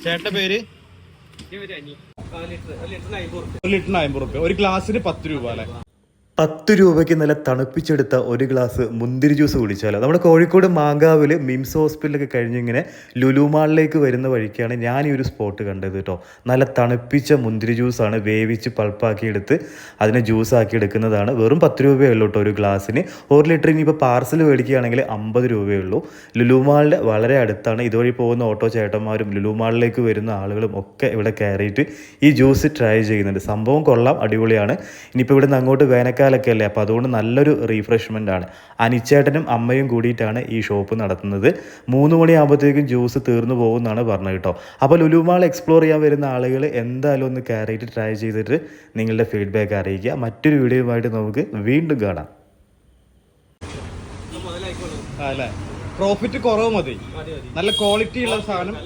ചേട്ടന്റെ പേര്? 1 ലിറ്ററിന് 50 റുപ്യ. ഒരു ഗ്ലാസ്സിന് 10 രൂപ അല്ലേ? 10 രൂപയ്ക്ക് നല്ല തണുപ്പിച്ചെടുത്ത ഒരു ഗ്ലാസ് മുന്തിരി ജ്യൂസ് കുടിച്ചാലോ. നമ്മുടെ കോഴിക്കോട് മാങ്കാവിൽ മിംസ് ഹോസ്പിറ്റലൊക്കെ കഴിഞ്ഞിങ്ങനെ ലുലു മാളിലേക്ക് വരുന്ന വഴിക്കാണ് ഞാൻ ഈ ഒരു സ്പോട്ട് കണ്ടത് കേട്ടോ. നല്ല തണുപ്പിച്ച മുന്തിരി ജ്യൂസാണ്, വേവിച്ച് പൾപ്പാക്കി എടുത്ത് അതിനെ ജ്യൂസാക്കി എടുക്കുന്നതാണ്. വെറും 10 രൂപയേ ഉള്ളൂ കേട്ടോ ഒരു ഗ്ലാസ്സിന്. 1 ലിറ്റർ ഇനിയിപ്പോൾ പാർസൽ മേടിക്കുകയാണെങ്കിൽ 50 രൂപയേ ഉള്ളൂ. ലുലു മാളിൻ്റെ വളരെ അടുത്താണ്. ഇതുവഴി പോകുന്ന ഓട്ടോ ചേട്ടന്മാരും ലുലു മാളിലേക്ക് വരുന്ന ആളുകളും ഒക്കെ ഇവിടെ കയറിയിട്ട് ഈ ജ്യൂസ് ട്രൈ ചെയ്യുന്നുണ്ട്. സംഭവം കൊള്ളാം, അടിപൊളിയാണ്. ഇനിയിപ്പോൾ ഇവിടെ നിന്ന് അങ്ങോട്ട് വേനൽക്കാലമൊക്കെ അല്ലേ, അപ്പോൾ അതുകൊണ്ട് നല്ലൊരു റീഫ്രഷ്മെൻ്റ് ആണ്. അനിച്ചേട്ടനും അമ്മയും കൂടിയിട്ടാണ് ഈ ഷോപ്പ് നടത്തുന്നത്. 3 മണിയാകുമ്പോഴത്തേക്കും ജ്യൂസ് തീർന്നു പോകുമെന്നാണ് പറഞ്ഞത് കേട്ടോ. അപ്പോൾ ലുലു മാൾ എക്സ്പ്ലോർ ചെയ്യാൻ വരുന്ന ആളുകൾ എന്തായാലും ഒന്ന് കയറിയിട്ട് ട്രൈ ചെയ്തിട്ട് നിങ്ങളുടെ ഫീഡ്ബാക്ക് അറിയിക്കുക. മറ്റൊരു വീഡിയോയുമായിട്ട് നമുക്ക് വീണ്ടും കാണാം. അല്ലേ, പ്രോഫിറ്റ് കുറവ് മതി, നല്ല ക്വാളിറ്റി ഉള്ള സാധനം.